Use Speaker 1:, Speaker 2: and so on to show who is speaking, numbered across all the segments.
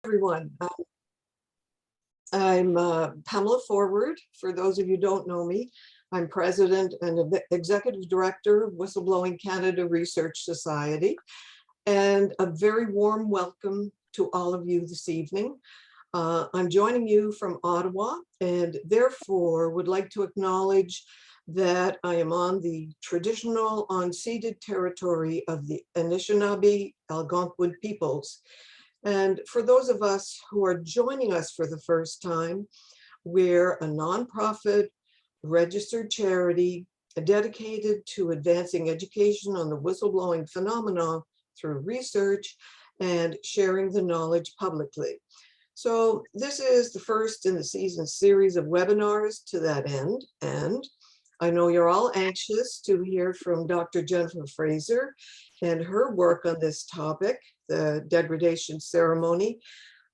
Speaker 1: Everyone. I'm Pamela Forward. For those of you who don't know me, I'm President and Executive Director of Whistleblowing Canada Research Society, and a very warm welcome to all of you this evening. I'm joining you from Ottawa, and therefore would like to acknowledge that I am on the traditional unceded territory of the Anishinaabe Algonquin peoples. And for those of us who are joining us for the first time, we're a nonprofit registered charity dedicated to advancing education on the whistleblowing phenomenon through research and sharing the knowledge publicly. So this is the first in the season series of webinars to that end. And I know you're all anxious to hear from Dr. Jennifer Fraser and her work on this topic, the Degradation Ceremony.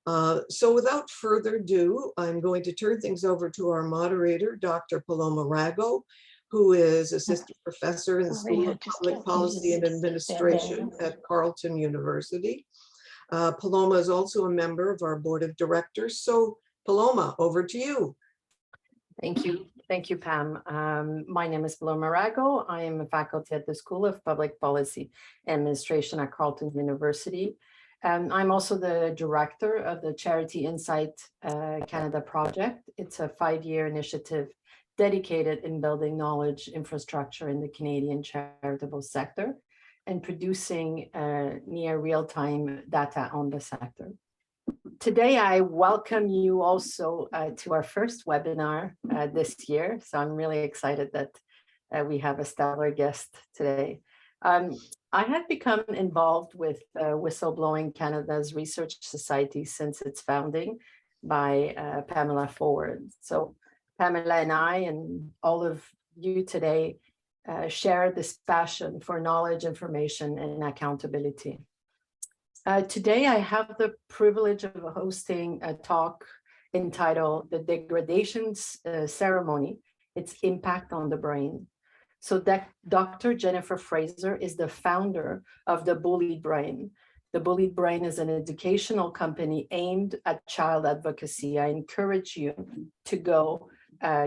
Speaker 1: So without further ado, I'm going to turn things over to our moderator, Dr. Paloma Rago, who is Assistant Professor in the School of Public Policy and Administration at Carleton University. Paloma is also a member of our Board of Directors. So Paloma, over to you.
Speaker 2: Thank you. Thank you, Pam. My name is Paloma Rago. I am a faculty at the School of Public Policy and Administration at Carleton University. I'm also the director of the Charity Insight Canada project. It's a 5-year initiative dedicated in building knowledge infrastructure in the Canadian charitable sector and producing near real-time data on the sector. Today, I welcome you also to our first webinar this year. So I'm really excited that we have a stellar guest today. I have become involved with Whistleblowing Canada's Research Society since its founding by Pamela Forward. So Pamela and I and all of you today share this passion for knowledge, information, and accountability. Today, I have the privilege of hosting a talk entitled The Degradation Ceremony, Its Impact on the Brain. So Dr. Jennifer Fraser is the founder of The Bullied Brain. The Bullied Brain is an educational company aimed at child advocacy. I encourage you to go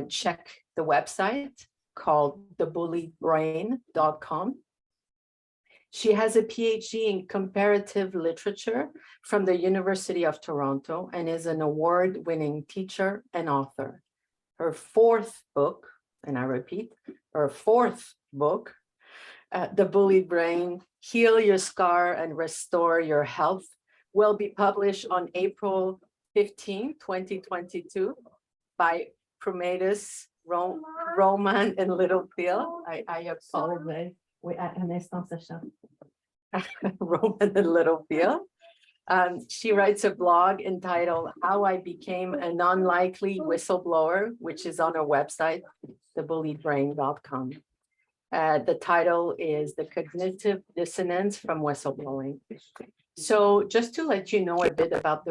Speaker 2: check the website called thebulliedbrain.com. She has a PhD in comparative literature from the University of Toronto and is an award-winning teacher and author. Her fourth book, and I repeat, her fourth book, The Bullied Brain, Heal Your Scar and Restore Your Health, will be published on April 15, 2022 by Prometheus, Roman, and Littlefield. I apologize. Roman and Littlefield. She writes a blog entitled How I Became an Unlikely Whistleblower, which is on her website, thebulliedbrain.com. The title is The Cognitive Dissonance from Whistleblowing. So just to let you know a bit about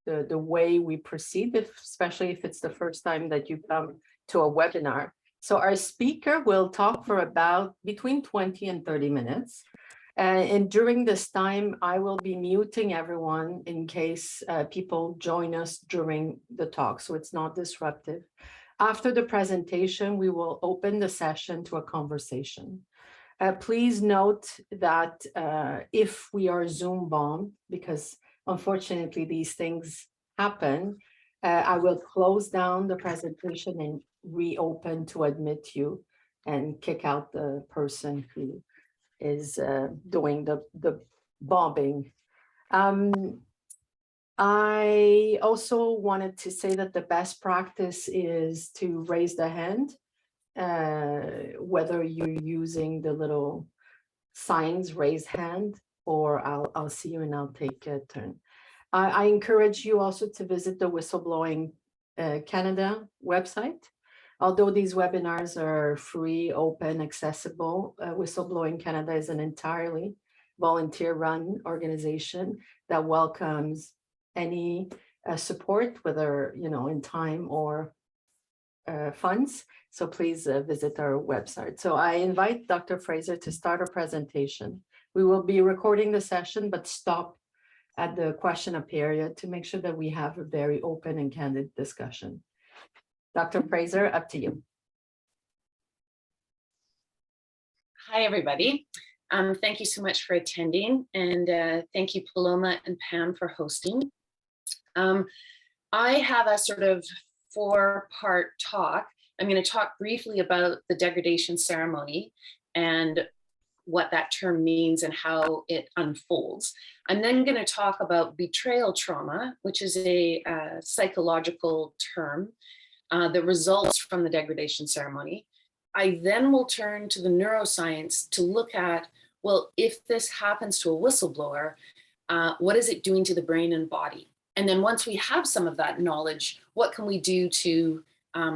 Speaker 2: the way we proceed, especially if it's the first time that you come to a webinar. So our speaker will talk for about between 20 and 30 minutes. And during this time, I will be muting everyone in case people join us during the talk, so it's not disruptive. After the presentation, we will open the session to a conversation. Please note that if we are Zoom bombed, because unfortunately these things happen, I will close down the presentation and reopen to admit you and kick out the person who is doing the bombing. I also wanted to say that the best practice is to raise the hand, whether you're using the little signs, raise hand, or I'll see you and I'll take a turn. I encourage you also to visit the Whistleblowing Canada website. Although these webinars are free, open, accessible, Whistleblowing Canada is an entirely volunteer-run organization that welcomes any support, whether in time or funds. So please visit our website. So I invite Dr. Fraser to start a presentation. We will be recording the session, but stop at the question period to make sure that we have a very open and candid discussion. Dr. Fraser, up to you.
Speaker 3: Hi, everybody. Thank you so much for attending, and thank you, Paloma and Pam, for hosting. I have a sort of 4-part talk. I'm going to talk briefly about the degradation ceremony and what that term means and how it unfolds. I'm then going to talk about betrayal trauma, which is a psychological term that results from the degradation ceremony. I then will turn to the neuroscience to look at, well, if this happens to a whistleblower, what is it doing to the brain and body? And then once we have some of that knowledge, what can we do to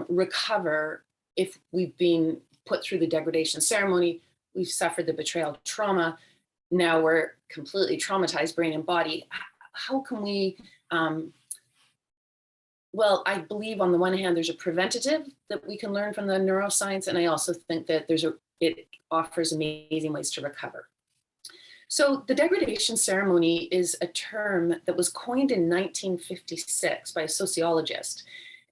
Speaker 3: recover if we've been put through the degradation ceremony, we've suffered the betrayal trauma, now we're completely traumatized, brain and body. How can we, well, I believe on the one hand, there's a preventative that we can learn from the neuroscience, and I also think that it offers amazing ways to recover. So the degradation ceremony is a term that was coined in 1956 by a sociologist.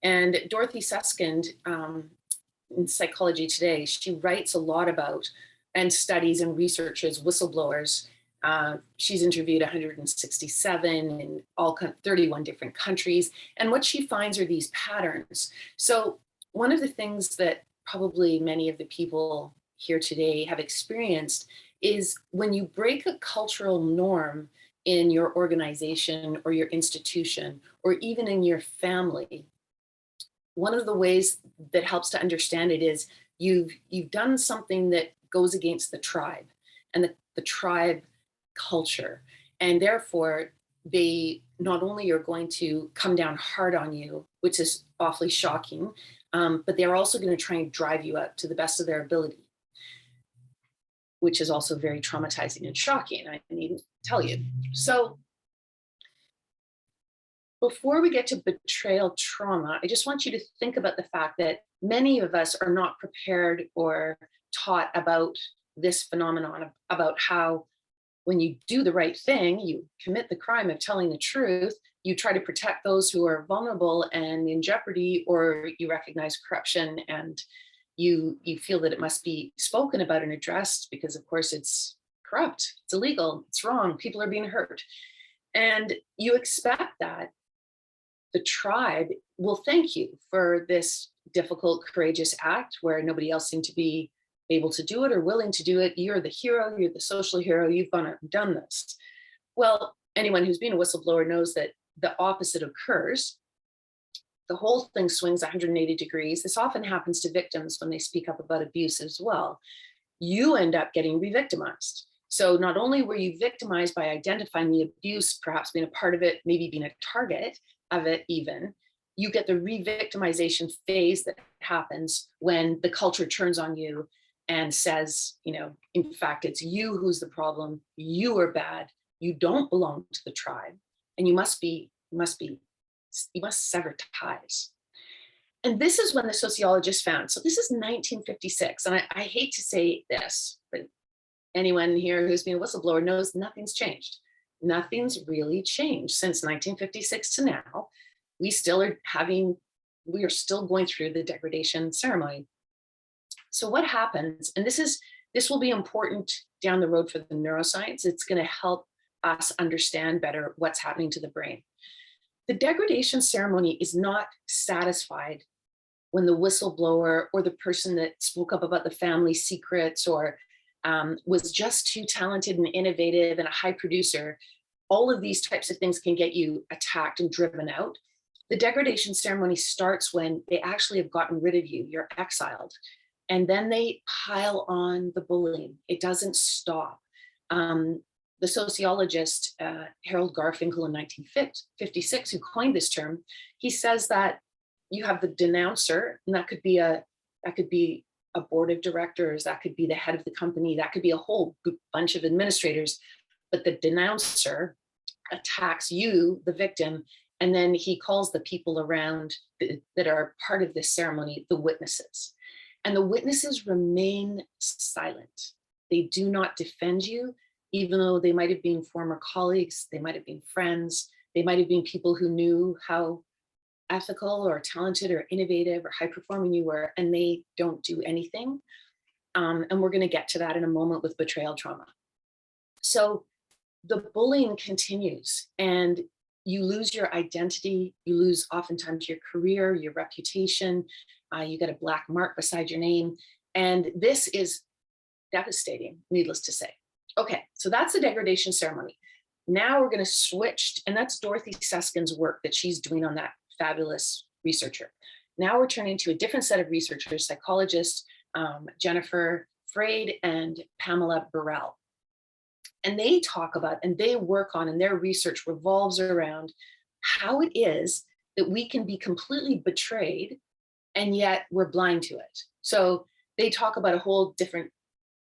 Speaker 3: And Dorothy Susskind, in Psychology Today, she writes a lot about and studies and researches whistleblowers. She's interviewed 167 in 31 different countries. And what she finds are these patterns. So one of the things that probably many of the people here today have experienced is when you break a cultural norm in your organization or your institution, or even in your family, one of the ways that helps to understand it is you've done something that goes against the tribe and the tribe culture. And therefore, they not only are going to come down hard on you, which is awfully shocking, but they're also going to try and drive you out to the best of their ability, which is also very traumatizing and shocking, I needn't tell you. So before we get to betrayal trauma, I just want you to think about the fact that many of us are not prepared or taught about this phenomenon, about how when you do the right thing, you commit the crime of telling the truth, you try to protect those who are vulnerable and in jeopardy, or you recognize corruption and you feel that it must be spoken about and addressed because, of course, it's corrupt, it's illegal, it's wrong, people are being hurt. And you expect that the tribe will thank you for this difficult, courageous act where nobody else seemed to be able to do it or willing to do it. You're the hero, you're the social hero, you've gone out and done this. Well, anyone who's been a whistleblower knows that the opposite occurs. The whole thing swings 180 degrees. This often happens to victims when they speak up about abuse as well. You end up getting re-victimized. So not only were you victimized by identifying the abuse, perhaps being a part of it, maybe being a target of it even, you get the re-victimization phase that happens when the culture turns on you and says, you know, in fact, it's you who's the problem, you are bad, you don't belong to the tribe, and you must sever ties. And this is when the sociologist found, so this is 1956, and I hate to say this, but anyone here who's been a whistleblower knows nothing's changed. Nothing's really changed since 1956 to now. We are still going through the degradation ceremony. So what happens, and this will be important down the road for the neuroscience, it's going to help us understand better what's happening to the brain. The degradation ceremony is not satisfied when the whistleblower or the person that spoke up about the family secrets or was just too talented and innovative and a high producer. All of these types of things can get you attacked and driven out. The degradation ceremony starts when they actually have gotten rid of you, you're exiled. And then they pile on the bullying. It doesn't stop. The sociologist, Harold Garfinkel in 1956, who coined this term, he says that you have the denouncer, and that could be a board of directors, that could be the head of the company, that could be a whole bunch of administrators, but the denouncer attacks you, the victim, and then he calls the people around that are part of this ceremony the witnesses. And the witnesses remain silent. They do not defend you. even though they might have been former colleagues, they might have been friends, they might have been people who knew how ethical or talented or innovative or high performing you were, and they don't do anything. And we're going to get to that in a moment with betrayal trauma. So the bullying continues, and you lose your identity, you lose oftentimes your career, your reputation, you get a black mark beside your name. And this is devastating, needless to say. Okay, so that's the degradation ceremony. Now we're going to switch, and that's Dorothy Susskind's work that she's doing on that fabulous researcher. Now we're turning to a different set of researchers, psychologists, Jennifer Freyd and Pamela Burrell. And they talk about, and they work on, and their research revolves around how it is that we can be completely betrayed and yet we're blind to it. So they talk about a whole different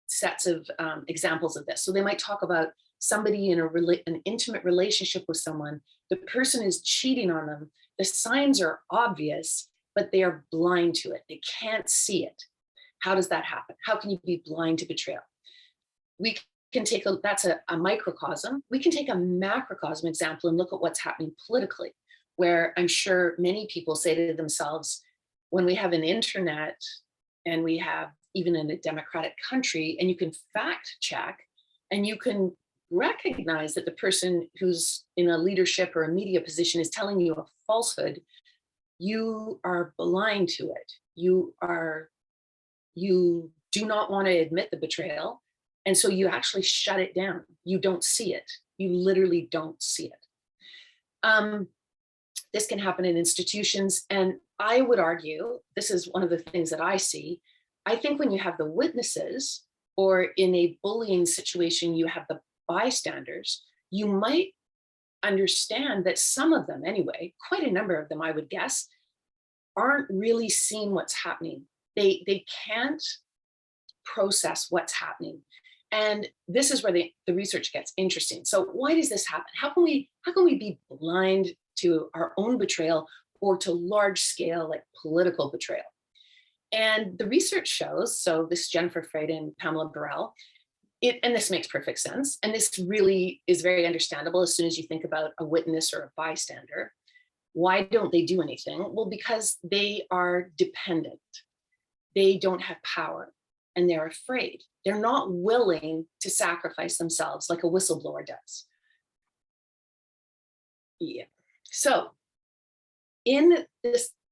Speaker 3: sets of examples of this. So they might talk about somebody in an intimate relationship with someone, the person is cheating on them, the signs are obvious, but they are blind to it. They can't see it. How does that happen? How can you be blind to betrayal? We can take that's a microcosm. We can take a macrocosm example and look at what's happening politically, where I'm sure many people say to themselves, when we have an internet and we have even in a democratic country, and you can fact check and you can recognize that the person who's in a leadership or a media position is telling you a falsehood, you are blind to it. You do not want to admit the betrayal. And so you actually shut it down. You don't see it. You literally don't see it. This can happen in institutions. And I would argue, this is one of the things that I see. I think when you have the witnesses, or in a bullying situation, you have the bystanders, you might understand that some of them anyway, quite a number of them, I would guess, aren't really seeing what's happening. They can't process what's happening. And this is where the research gets interesting. So why does this happen? How can we be blind to our own betrayal or to large scale, like political betrayal? And the research shows, so this Jennifer Freyd and Pamela Burrell, and this makes perfect sense. And this really is very understandable as soon as you think about a witness or a bystander. Why don't they do anything? Well, because they are dependent. They don't have power and they're afraid. They're not willing to sacrifice themselves like a whistleblower does. Yeah. So in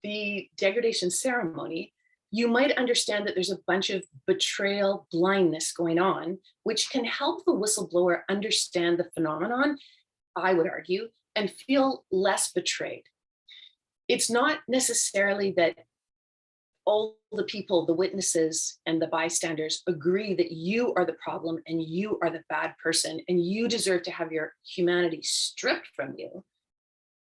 Speaker 3: the degradation ceremony, you might understand that there's a bunch of betrayal blindness going on, which can help the whistleblower understand the phenomenon, I would argue, and feel less betrayed. It's not necessarily that all the people, the witnesses and the bystanders agree that you are the problem and you are the bad person and you deserve to have your humanity stripped from you.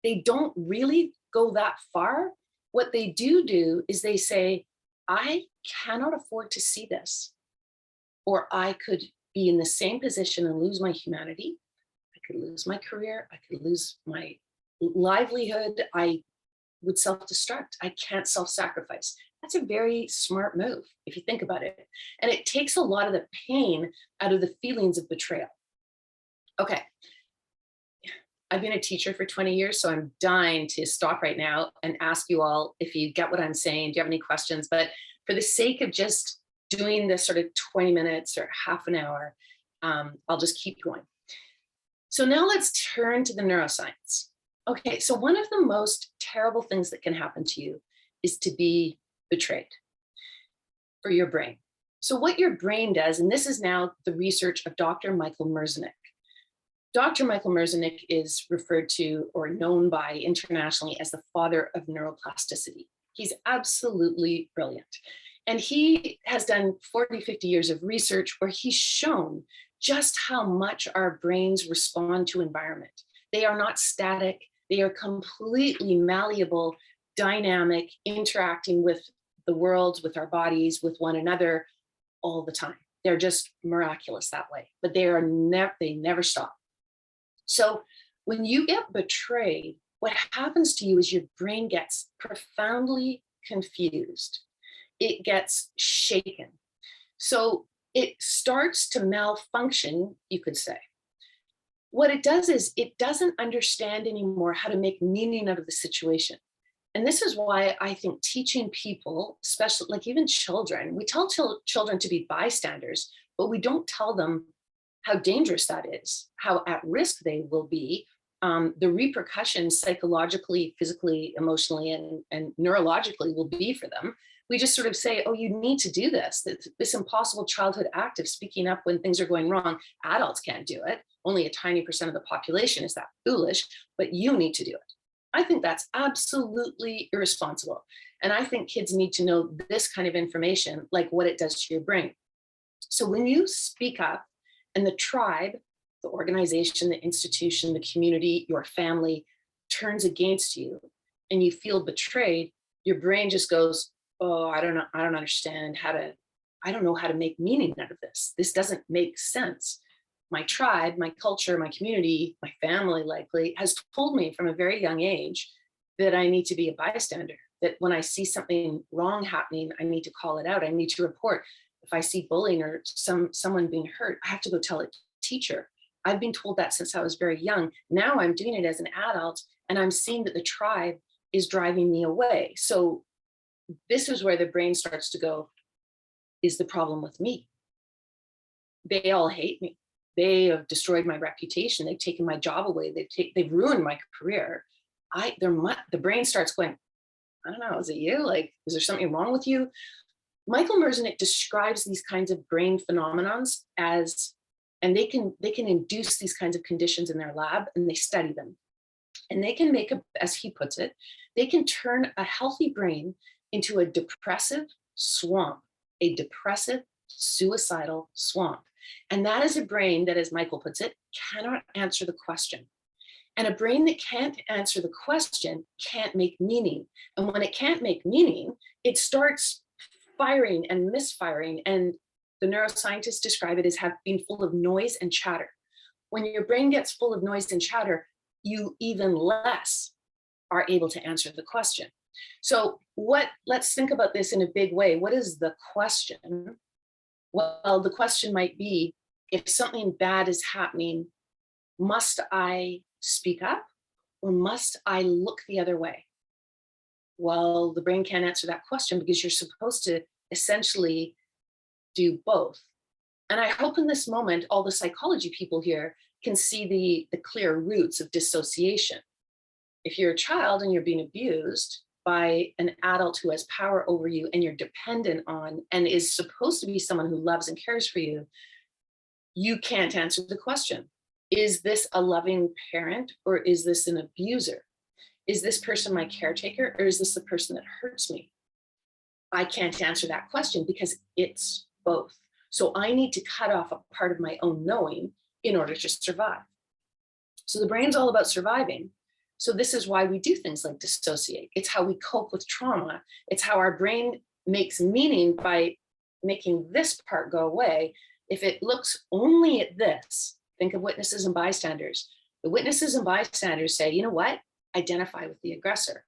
Speaker 3: They don't really go that far. What they do is they say, I cannot afford to see this, or I could be in the same position and lose my humanity. I could lose my career. I could lose my livelihood. I would self-destruct. I can't self-sacrifice. That's a very smart move if you think about it. And it takes a lot of the pain out of the feelings of betrayal. Okay. I've been a teacher for 20 years, so I'm dying to stop right now and ask you all if you get what I'm saying. Do you have any questions? But for the sake of just doing this sort of 20 minutes or half an hour, I'll just keep going. So now let's turn to the neuroscience. Okay, so one of the most terrible things that can happen to you is to be betrayed for your brain. So what your brain does, and this is now the research of Dr. Michael Merzenich. Dr. Michael Merzenich is referred to or known by internationally as the father of neuroplasticity. He's absolutely brilliant. And he has done 40, 50 years of research where he's shown just how much our brains respond to environment. They are not static. They are completely malleable, dynamic, interacting with the world, with our bodies, with one another all the time. They're just miraculous that way, but they never stop. So when you get betrayed, what happens to you is your brain gets profoundly confused. It gets shaken. So it starts to malfunction, you could say. What it does is it doesn't understand anymore how to make meaning out of the situation. And this is why I think teaching people, especially like even children, we tell children to be bystanders, but we don't tell them how dangerous that is, how at risk they will be, the repercussions psychologically, physically, emotionally, and neurologically will be for them. We just sort of say, oh, you need to do this, this impossible childhood act of speaking up when things are going wrong. Adults can't do it. Only a tiny % of the population is that foolish, but you need to do it. I think that's absolutely irresponsible. And I think kids need to know this kind of information, like what it does to your brain. So when you speak up and the tribe, the organization, the institution, the community, your family turns against you and you feel betrayed, your brain just goes, oh, I don't understand I don't know how to make meaning out of this. This doesn't make sense. My tribe, my culture, my community, my family likely has told me from a very young age that I need to be a bystander, that when I see something wrong happening, I need to call it out. I need to report. If I see bullying or someone being hurt, I have to go tell a teacher. I've been told that since I was very young. Now I'm doing it as an adult and I'm seeing that the tribe is driving me away. So this is where the brain starts to go, is the problem with me? They all hate me. They have destroyed my reputation. They've taken my job away. They've ruined my career. The brain starts going, I don't know, is it you? Like, is there something wrong with you? Michael Merzenich describes these kinds of brain phenomenons as, and they can induce these kinds of conditions in their lab, and they study them. And they can make, as he puts it, they can turn a healthy brain into a depressive swamp, a depressive, suicidal swamp. And that is a brain that, as Michael puts it, cannot answer the question. And a brain that can't answer the question can't make meaning. And when it can't make meaning, it starts firing and misfiring. And the neuroscientists describe it as being full of noise and chatter. When your brain gets full of noise and chatter, you even less are able to answer the question. So let's think about this in a big way. What is the question? Well, the question might be, if something bad is happening, must I speak up or must I look the other way? Well, the brain can't answer that question because you're supposed to essentially do both. And I hope in this moment, all the psychology people here can see the clear roots of dissociation. If you're a child and you're being abused by an adult who has power over you and you're dependent on and is supposed to be someone who loves and cares for you, you can't answer the question. Is this a loving parent or is this an abuser? Is this person my caretaker or is this the person that hurts me? I can't answer that question because it's both. So I need to cut off a part of my own knowing in order to survive. So the brain's all about surviving. So this is why we do things like dissociate. It's how we cope with trauma. It's how our brain makes meaning by making this part go away. If it looks only at this, think of witnesses and bystanders. The witnesses and bystanders say, you know what? Identify with the aggressor.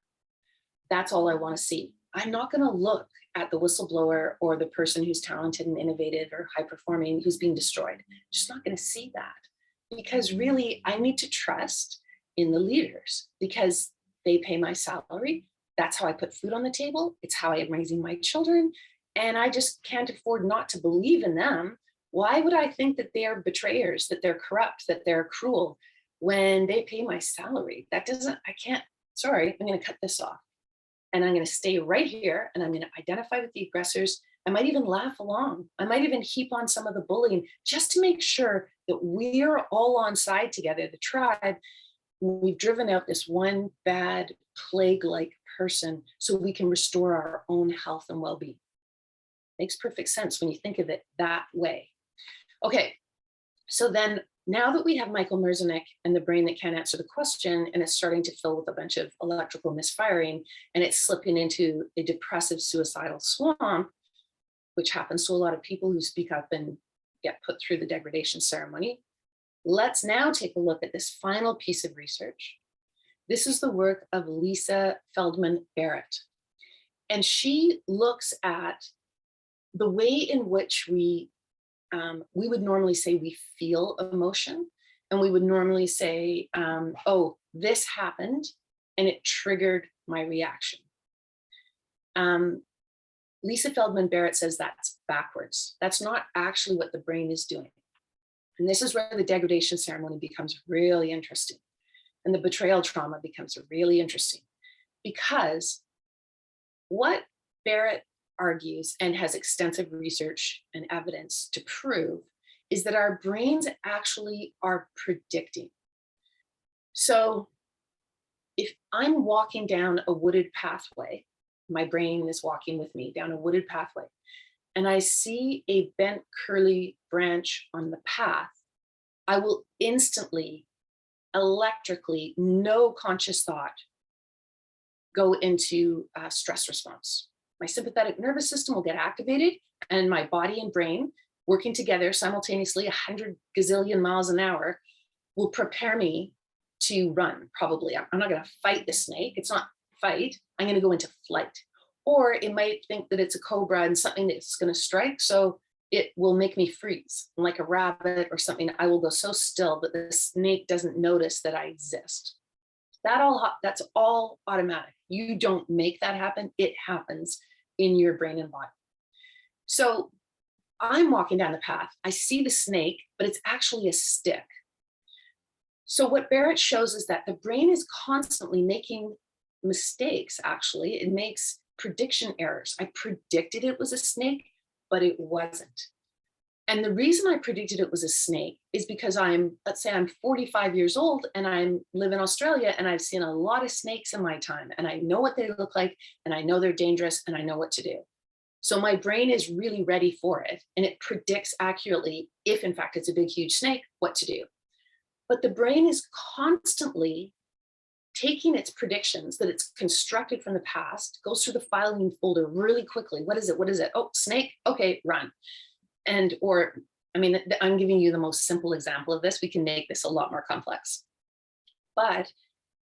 Speaker 3: That's all I want to see. I'm not going to look at the whistleblower or the person who's talented and innovative or high performing who's being destroyed. I'm just not going to see that, because really I need to trust in the leaders because they pay my salary. That's how I put food on the table. It's how I am raising my children. And I just can't afford not to believe in them. Why would I think that they are betrayers, that they're corrupt, that they're cruel when they pay my salary? That doesn't, I can't, sorry, I'm going to cut this off. And I'm going to stay right here and I'm going to identify with the aggressors. I might even laugh along. I might even heap on some of the bullying just to make sure that we're all on side together, the tribe. We've driven out this one bad plague-like person so we can restore our own health and well-being. Makes perfect sense when you think of it that way. Okay, so then now that we have Michael Merzenich and the brain that can't answer the question, and it's starting to fill with a bunch of electrical misfiring, and it's slipping into a depressive suicidal swamp, which happens to a lot of people who speak up and get put through the degradation ceremony. Let's now take a look at this final piece of research. This is the work of Lisa Feldman Barrett. And she looks at the way in which we we would normally say we feel emotion, and we would normally say, oh, this happened and it triggered my reaction. Lisa Feldman Barrett says that's backwards. That's not actually what the brain is doing. And this is where the degradation ceremony becomes really interesting. And the betrayal trauma becomes really interesting, because what Barrett argues and has extensive research and evidence to prove is that our brains actually are predicting. So if I'm walking down a wooded pathway, my brain is walking with me down a wooded pathway, and I see a bent curly branch on the path, I will instantly, electrically, no conscious thought, go into a stress response. My sympathetic nervous system will get activated, and my body and brain, working together simultaneously 100 gazillion miles an hour, will prepare me to run. Probably I'm not going to fight the snake. It's not fight. I'm going to go into flight. Or it might think that it's a cobra and something that's going to strike, so it will make me freeze. Like a rabbit or something, I will go so still that the snake doesn't notice that I exist. That's all automatic. You don't make that happen. It happens in your brain and body. So I'm walking down the path. I see the snake, but it's actually a stick. So what Barrett shows is that the brain is constantly making mistakes. Actually, it makes prediction errors. I predicted it was a snake, but it wasn't. And the reason I predicted it was a snake is because let's say I'm 45 years old and I live in Australia, and I've seen a lot of snakes in my time, and I know what they look like, and I know they're dangerous, and I know what to do. So my brain is really ready for it, and it predicts accurately, if in fact it's a big, huge snake, what to do. But the brain is constantly taking its predictions that it's constructed from the past, goes through the filing folder really quickly. What is it? What is it? Oh, snake. Okay, run. I'm giving you the most simple example of this. We can make this a lot more complex. But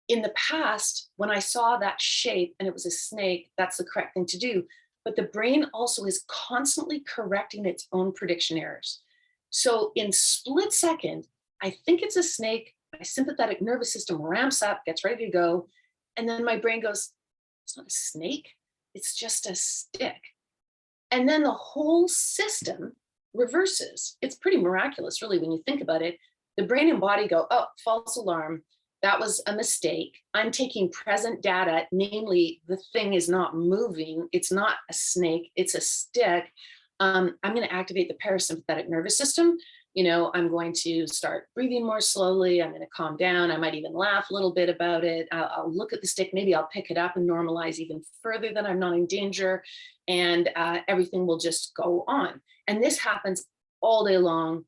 Speaker 3: in the past, when I saw that shape and it was a snake, that's the correct thing to do. But the brain also is constantly correcting its own prediction errors. So in split second, I think it's a snake, my sympathetic nervous system ramps up, gets ready to go. And then my brain goes, it's not a snake, it's just a stick. And then the whole system reverses. It's pretty miraculous, really, when you think about it. The brain and body go, oh, false alarm. That was a mistake. I'm taking present data, namely the thing is not moving. It's not a snake, it's a stick. I'm going to activate the parasympathetic nervous system. I'm going to start breathing more slowly. I'm going to calm down. I might even laugh a little bit about it. I'll look at the stick. Maybe I'll pick it up and normalize even further that I'm not in danger. And everything will just go on. And this happens all day long.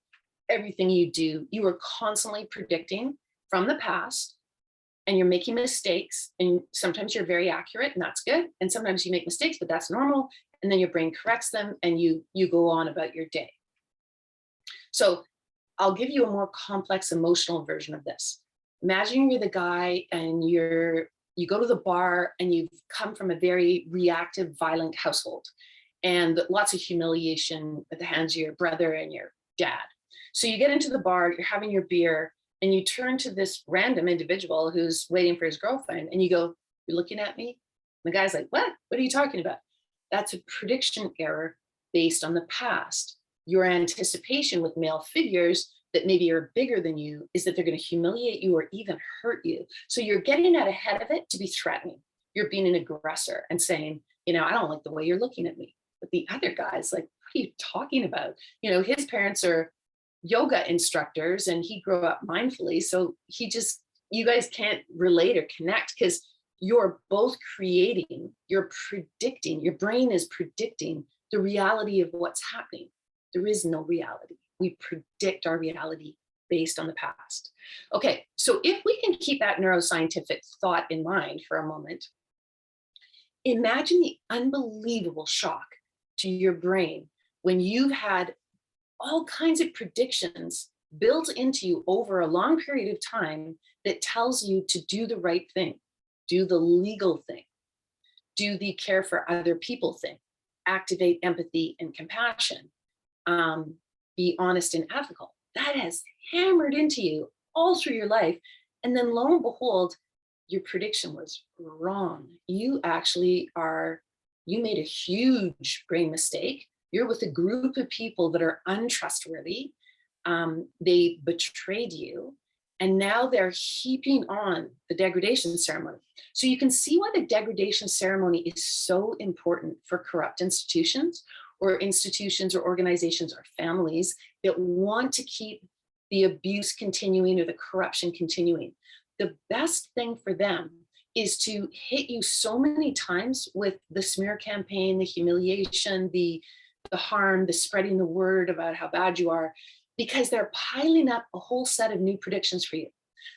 Speaker 3: Everything you do, you are constantly predicting from the past, and you're making mistakes. And sometimes you're very accurate, and that's good. And sometimes you make mistakes, but that's normal. And then your brain corrects them, and you go on about your day. So I'll give you a more complex emotional version of this. Imagine you're the guy and you go to the bar, and you've come from a very reactive, violent household, and lots of humiliation at the hands of your brother and your dad. So you get into the bar, you're having your beer, and you turn to this random individual who's waiting for his girlfriend, and you go, you're looking at me? And the guy's like, what? What are you talking about? That's a prediction error based on the past. Your anticipation with male figures that maybe are bigger than you is that they're going to humiliate you or even hurt you. So you're getting out ahead of it to be threatening. You're being an aggressor and saying, I don't like the way you're looking at me. But the other guy's like, what are you talking about? His parents are yoga instructors and he grew up mindfully. So you guys can't relate or connect because you're both creating, you're predicting, your brain is predicting the reality of what's happening. There is no reality. We predict our reality based on the past. Okay, so if we can keep that neuroscientific thought in mind for a moment, imagine the unbelievable shock to your brain when you've had all kinds of predictions built into you over a long period of time that tells you to do the right thing, do the legal thing, do the care for other people thing, activate empathy and compassion. be honest and ethical. That has hammered into you all through your life. And then lo and behold, your prediction was wrong. You actually you made a huge brain mistake. You're with a group of people that are untrustworthy. They betrayed you. And now they're heaping on the degradation ceremony. So you can see why the degradation ceremony is so important for corrupt institutions or organizations or families that want to keep the abuse continuing or the corruption continuing. The best thing for them is to hit you so many times with the smear campaign, the humiliation, the harm, the spreading the word about how bad you are, because they're piling up a whole set of new predictions for you.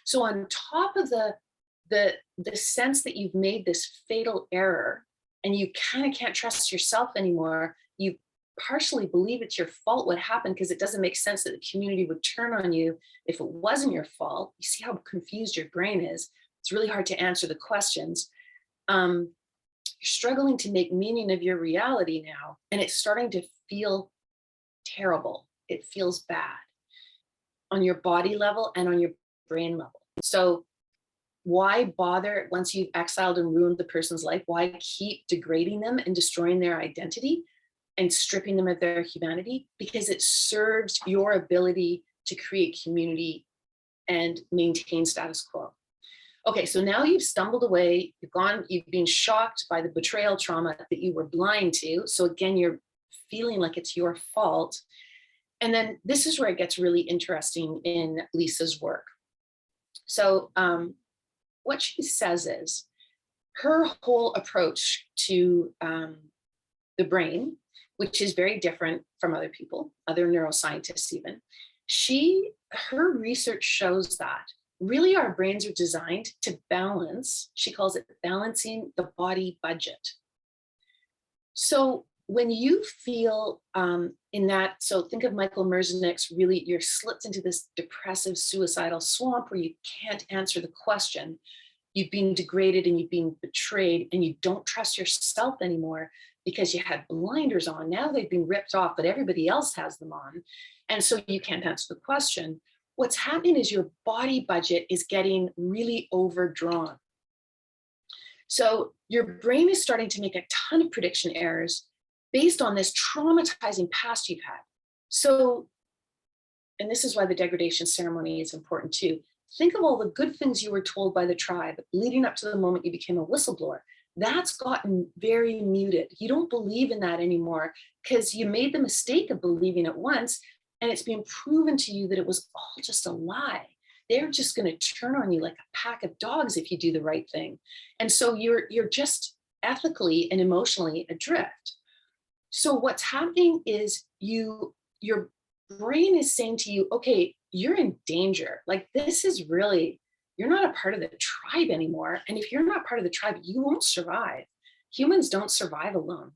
Speaker 3: So on top of the sense that you've made this fatal error and you kind of can't trust yourself anymore, you partially believe it's your fault what happened because it doesn't make sense that the community would turn on you if it wasn't your fault. You see how confused your brain is. It's really hard to answer the questions. You're struggling to make meaning of your reality now, and it's starting to feel terrible. It feels bad on your body level and on your brain level. So why bother once you've exiled and ruined the person's life? Why keep degrading them and destroying their identity and stripping them of their humanity? Because it serves your ability to create community and maintain status quo. Okay, so now you've stumbled away, you've been shocked by the betrayal trauma that you were blind to. So again, you're feeling like it's your fault. And then this is where it gets really interesting in Lisa's work. So what she says is her whole approach to the brain, which is very different from other people, other neuroscientists even, her research shows that really our brains are designed to balance, she calls it balancing the body budget. So when you feel in that, so think of Michael Merzenich, really you're slipped into this depressive suicidal swamp where you can't answer the question. You've been degraded and you've been betrayed and you don't trust yourself anymore because you had blinders on. Now they've been ripped off, but everybody else has them on. And so you can't answer the question. What's happening is your body budget is getting really overdrawn. So your brain is starting to make a ton of prediction errors based on this traumatizing past you've had. So, and this is why the degradation ceremony is important too. Think of all the good things you were told by the tribe leading up to the moment you became a whistleblower. That's gotten very muted. You don't believe in that anymore because you made the mistake of believing it once, and it's been proven to you that it was all just a lie. They're just going to turn on you like a pack of dogs if you do the right thing. And so you're just ethically and emotionally adrift. So what's happening is your brain is saying to you, okay, you're in danger. Like this is really, you're not a part of the tribe anymore. And if you're not part of the tribe, you won't survive. Humans don't survive alone.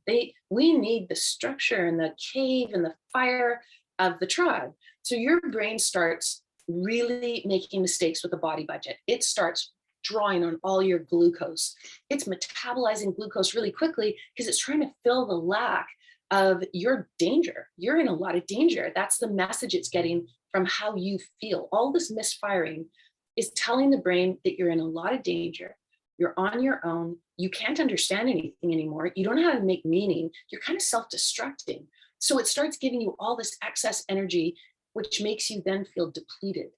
Speaker 3: We need the structure and the cave and the fire of the tribe. So your brain starts really making mistakes with the body budget. It starts drawing on all your glucose. It's metabolizing glucose really quickly because it's trying to fill the lack of your danger. You're in a lot of danger. That's the message it's getting from how you feel. All this misfiring is telling the brain that you're in a lot of danger. You're on your own. You can't understand anything anymore. You don't know how to make meaning. You're kind of self-destructing. So it starts giving you all this excess energy, which makes you then feel depleted.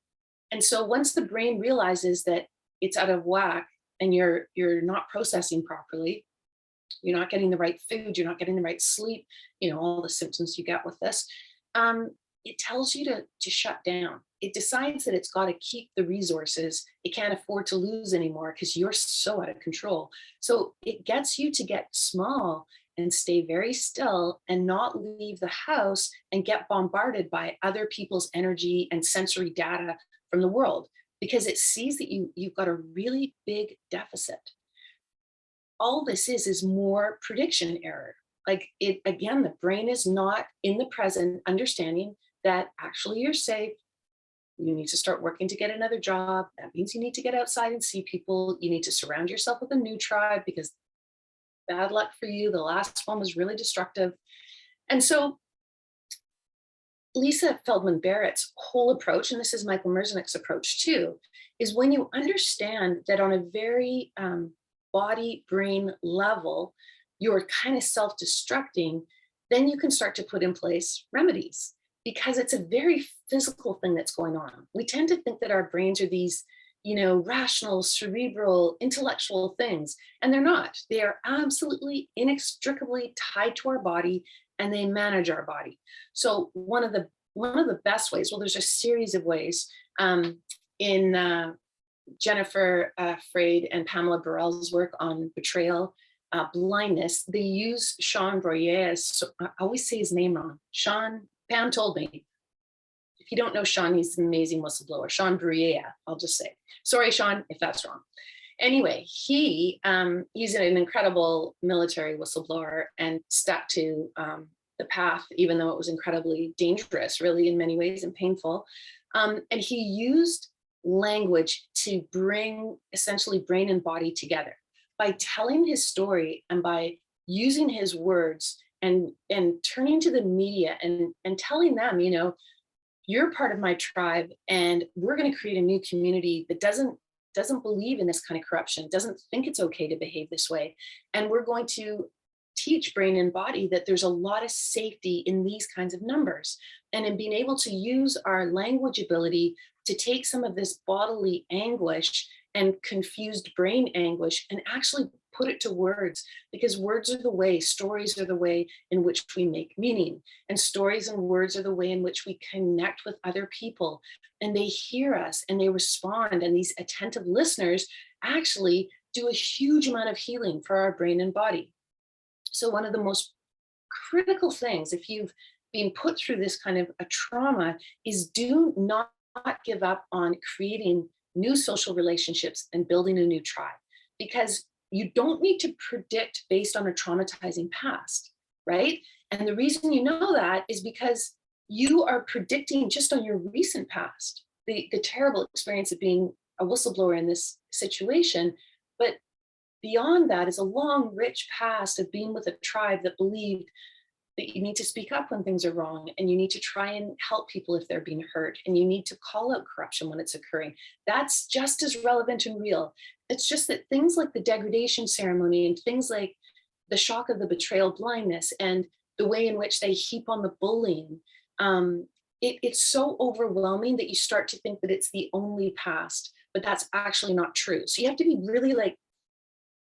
Speaker 3: And so once the brain realizes that it's out of whack and you're not processing properly, you're not getting the right food, you're not getting the right sleep, all the symptoms you get with this, it tells you to shut down. It decides that it's got to keep the resources it can't afford to lose anymore because you're so out of control. So it gets you to get small and stay very still and not leave the house and get bombarded by other people's energy and sensory data from the world because it sees that you've got a really big deficit. All this is more prediction error. Like it, again, the brain is not in the present, understanding that actually you're safe. You need to start working to get another job. That means you need to get outside and see people. You need to surround yourself with a new tribe because bad luck for you. The last one was really destructive. And so Lisa Feldman Barrett's whole approach, and this is Michael Merzenich's approach too, is when you understand that on a very body-brain level, you're kind of self-destructing, then you can start to put in place remedies, because it's a very physical thing that's going on. We tend to think that our brains are these, rational, cerebral, intellectual things, and they're not. They are absolutely inextricably tied to our body, and they manage our body. So one of the best ways, well, there's a series of ways in Jennifer Freyd and Pamela Burrell's work on betrayal, blindness, they use Sean Breuer. So I always say his name wrong. Pam told me. If you don't know Sean, he's an amazing whistleblower. Sean Breuer, I'll just say. Sorry, Sean, if that's wrong. Anyway, he's an incredible military whistleblower and stuck to the path, even though it was incredibly dangerous, really, in many ways, and painful. And he used language to bring essentially brain and body together by telling his story and by using his words and turning to the media and telling them, you're part of my tribe, and we're going to create a new community that doesn't believe in this kind of corruption, doesn't think it's okay to behave this way. And we're going to teach brain and body that there's a lot of safety in these kinds of numbers. And in being able to use our language ability to take some of this bodily anguish and confused brain anguish and actually put it to words, because words are the way, stories are the way in which we make meaning, and stories and words are the way in which we connect with other people, and they hear us and they respond, and these attentive listeners actually do a huge amount of healing for our brain and body. So one of the most critical things, if you've been put through this kind of a trauma, is do not give up on creating new social relationships and building a new tribe, because you don't need to predict based on a traumatizing past, right? And the reason you know that is because you are predicting just on your recent past, the terrible experience of being a whistleblower in this situation. But beyond that is a long, rich past of being with a tribe that believed that you need to speak up when things are wrong, and you need to try and help people if they're being hurt, and you need to call out corruption when it's occurring. That's just as relevant and real. It's just that things like the degradation ceremony and things like the shock of the betrayal blindness and the way in which they heap on the bullying, it's so overwhelming that you start to think that it's the only past, but that's actually not true. So you have to be really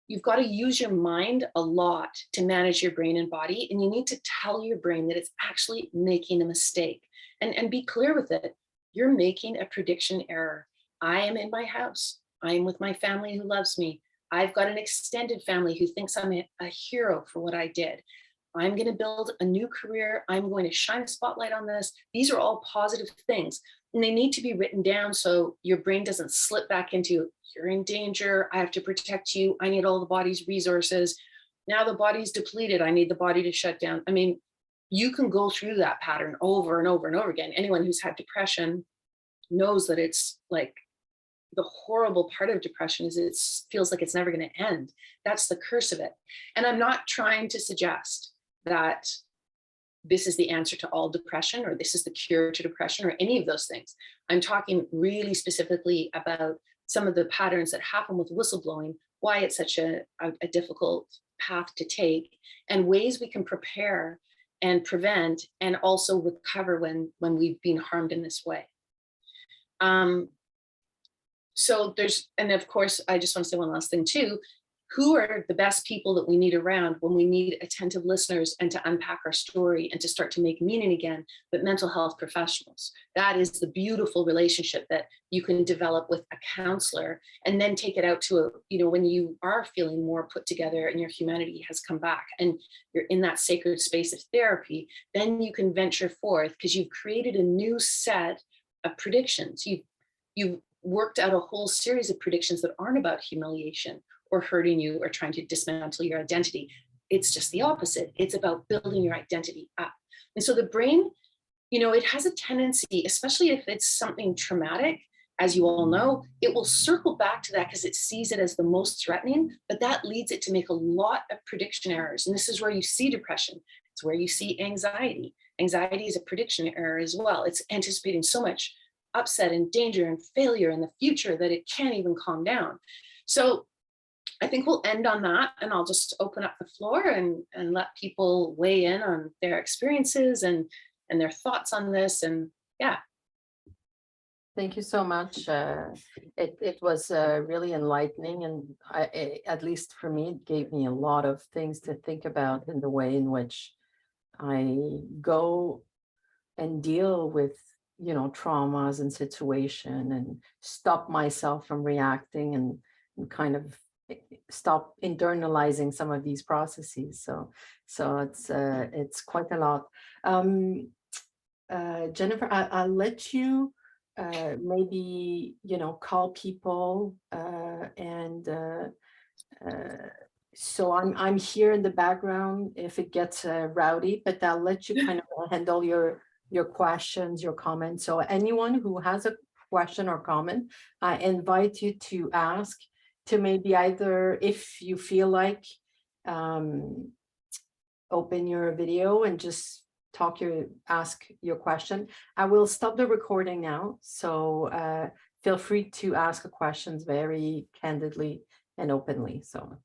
Speaker 3: you've got to use your mind a lot to manage your brain and body. And you need to tell your brain that it's actually making a mistake, and be clear with it. You're making a prediction error. I am in my house. I am with my family who loves me. I've got an extended family who thinks I'm a hero for what I did. I'm going to build a new career. I'm going to shine a spotlight on this. These are all positive things, and they need to be written down so your brain doesn't slip back into, you're in danger. I have to protect you. I need all the body's resources. Now the body's depleted. I need the body to shut down. I mean, you can go through that pattern over and over and over again. Anyone who's had depression knows that it's like the horrible part of depression is it feels like it's never going to end. That's the curse of it. And I'm not trying to suggest that this is the answer to all depression, or this is the cure to depression, or any of those things. I'm talking really specifically about some of the patterns that happen with whistleblowing, why it's such a difficult path to take, and ways we can prepare and prevent and also recover when we've been harmed in this way. So and of course, I just want to say one last thing too. Who are the best people that we need around when we need attentive listeners and to unpack our story and to start to make meaning again? But mental health professionals. That is the beautiful relationship that you can develop with a counselor, and then take it out to when you are feeling more put together and your humanity has come back and you're in that sacred space of therapy, then you can venture forth because you've created a new set of predictions. You've worked out a whole series of predictions that aren't about humiliation or hurting you or trying to dismantle your identity. It's just the opposite. It's about building your identity up. And so the brain, it has a tendency, especially if it's something traumatic, as you all know, it will circle back to that because it sees it as the most threatening, but that leads it to make a lot of prediction errors. And this is where you see depression. It's where you see anxiety. Anxiety is a prediction error as well. It's anticipating so much upset and danger and failure in the future that it can't even calm down. So I think we'll end on that, and I'll just open up the floor and let people weigh in on their experiences and their thoughts on this. And yeah.
Speaker 2: Thank you so much. It was really enlightening, and at least for me, it gave me a lot of things to think about in the way in which I go and deal with, traumas and situation, and stop myself from reacting, and kind of stop internalizing some of these processes. So it's quite a lot. Jennifer, I'll let you maybe call people and so I'm here in the background if it gets rowdy, but I'll let you kind of handle your questions, your comments. So anyone who has a question or comment, I invite you to ask, to maybe either, if you feel like, open your video and just ask your question. I will stop the recording now, so feel free to ask questions very candidly and openly. So